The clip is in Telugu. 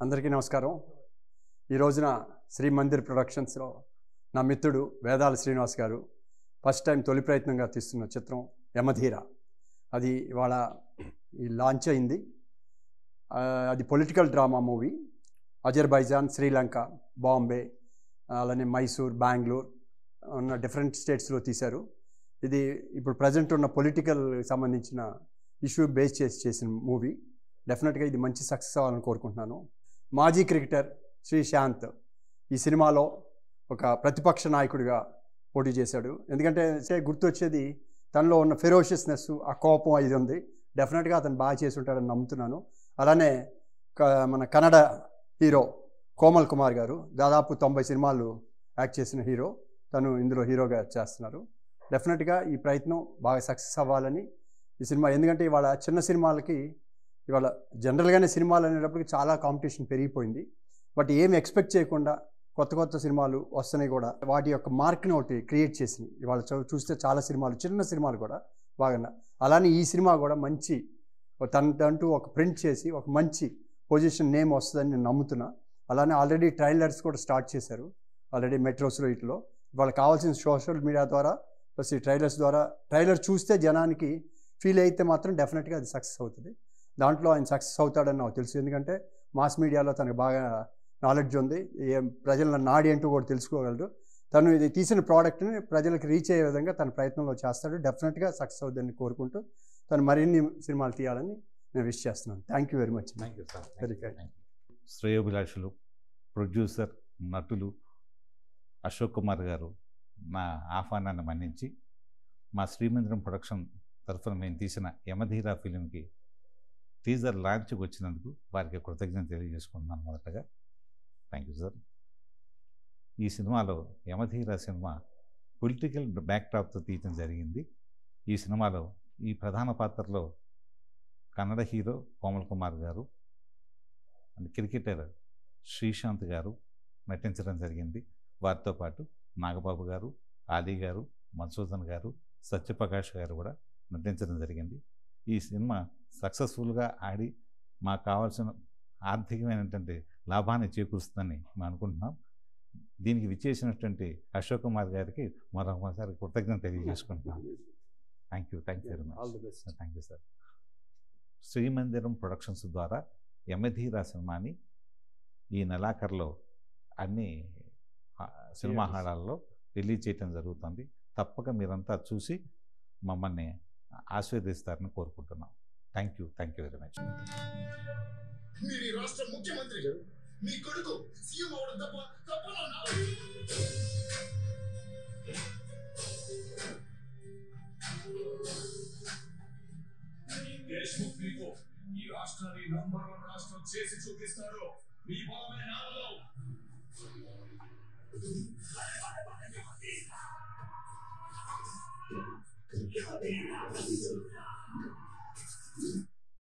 అందరికీ నమస్కారం. ఈ రోజున శ్రీ మందిర్ ప్రొడక్షన్స్లో నా మిత్రుడు వేదాల శ్రీనివాస్ గారు ఫస్ట్ టైం తొలి ప్రయత్నంగా తీస్తున్న చిత్రం యమధీర. అది ఇవాళ లాంచ్ అయింది. అది political drama movie. Azerbaijan, Sri Lanka, Bombay, అలానే మైసూర్, బెంగళూరు ఉన్న డిఫరెంట్ స్టేట్స్లో తీశారు. ఇది ఇప్పుడు ప్రజెంట్ ఉన్న పొలిటికల్ సంబంధించిన ఇష్యూ బేస్ చేసిన మూవీ. డెఫినెట్గా ఇది మంచి సక్సెస్ అవ్వాలని కోరుకుంటున్నాను. మాజీ క్రికెటర్ శ్రీశాంత్ ఈ సినిమాలో ఒక ప్రతిపక్ష నాయకుడిగా పోటీ చేశాడు. ఎందుకంటే గుర్తొచ్చేది తనలో ఉన్న ఫెరోషియస్నెస్, ఆ కోపం ఇది ఉంది. డెఫినెట్గా అతను బాగా చేసి ఉంటాడని నమ్ముతున్నాను. అలానే మన కన్నడ హీరో కోమల్ కుమార్ గారు దాదాపు 90 సినిమాలు యాక్ట్ చేసిన హీరో, తను ఇందులో హీరోగా చేస్తున్నారు. డెఫినెట్గా ఈ ప్రయత్నం బాగా సక్సెస్ అవ్వాలని ఈ సినిమా. ఎందుకంటే ఇవాళ చిన్న సినిమాలకి ఇవాళ జనరల్గానే సినిమాలు అనేటప్పటికి చాలా కాంపిటీషన్ పెరిగిపోయింది. బట్ ఏమి ఎక్స్పెక్ట్ చేయకుండా కొత్త సినిమాలు వస్తున్నాయి కూడా. వాటి యొక్క మార్క్ని ఒకటి క్రియేట్ చేసినాయి. ఇవాళ చూస్తే చాలా సినిమాలు, చిన్న సినిమాలు కూడా బాగా. అలానే ఈ సినిమా కూడా మంచి తనంటూ ఒక ప్రింట్ చేసి ఒక మంచి పొజిషన్ నేమ్ వస్తుందని నేను నమ్ముతున్నా. అలానే ఆల్రెడీ ట్రైలర్స్ కూడా స్టార్ట్ చేశారు. ఆల్రెడీ మెట్రోస్లో వీటిలో వాళ్ళకి కావాల్సిన సోషల్ మీడియా ద్వారా ప్లస్ ఈ ట్రైలర్స్ ద్వారా ట్రైలర్ చూస్తే జనానికి ఫీల్ అయితే మాత్రం డెఫినెట్గా అది సక్సెస్ అవుతుంది. దాంట్లో ఆయన సక్సెస్ అవుతాడని నాకు తెలుసు. ఎందుకంటే మాస్ మీడియాలో తనకు బాగా నాలెడ్జ్ ఉంది. ప్రజల నాడి అంటూ కూడా తెలుసుకోగలడు. తను ఇది తీసిన ప్రోడక్ట్ని ప్రజలకు రీచ్ అయ్యే విధంగా తన ప్రయత్నంలో చేస్తాడు. డెఫినెట్గా సక్సెస్ అవుతుందని కోరుకుంటూ తను మరిన్ని సినిమాలు తీయాలని నేను విష్ చేస్తున్నాను. Thank you very much. Thank you sir. Very kind. శ్రేయోభిలాషులు, ప్రొడ్యూసర్, నటులు అశోక్ కుమార్ గారు నా ఆహ్వానాన్ని మన్నించి మా శ్రీమందిరం ప్రొడక్షన్ తరఫున మేము తీసిన యమధీర ఫిలింకి టీజర్ లాంచ్కి వచ్చినందుకు వారికి కృతజ్ఞత తెలియజేసుకుంటున్నాను. మొదటగా థ్యాంక్ యూ సార్. ఈ సినిమాలో యమధీర సినిమా పొలిటికల్ బ్యాక్డ్రాప్తో తీయటం జరిగింది. ఈ సినిమాలో ఈ ప్రధాన పాత్రలో కన్నడ హీరో కోమల్ కుమార్ గారు అండ్ క్రికెటర్ శ్రీశాంత్ గారు నటించడం జరిగింది. వారితో పాటు నాగబాబు గారు, ఆలీ గారు, మధుసూదన్ గారు, సత్యప్రకాష్ గారు కూడా నటించడం జరిగింది. ఈ సినిమా సక్సెస్ఫుల్గా ఆడి మాకు కావాల్సిన ఆర్థికమైనటువంటి లాభాన్ని చేకూరుస్తుందని మేము అనుకుంటున్నాం. దీనికి విచ్చేసినటువంటి అశోక్ కుమార్ గారికి మరొకసారి కృతజ్ఞత తెలియజేసుకుంటున్నాం. Thank you very much. Thank you sir. Srimandiram productions ద్వారా యమధీర సినిమాని ఈ నెలాఖరులో అన్ని సినిమా హాళ్ళల్లో రిలీజ్ చేయటం జరుగుతుంది. తప్పక మీరంతా చూసి మమ్మల్ని ఆశీర్వదిస్తారని కోరుకుంటున్నాం. Thank you very much. మీరు ఈ రాష్ట్ర ముఖ్యమంత్రి, మీ కొడుకు సీఎం అవడం తప్పనా? దేశ్ముఖ్ మీకు ఈ రాష్ట్రాన్ని నంబర్ 1 రాష్ట్రం చేసి చూపిస్తారు. మీ బలమే నాలో.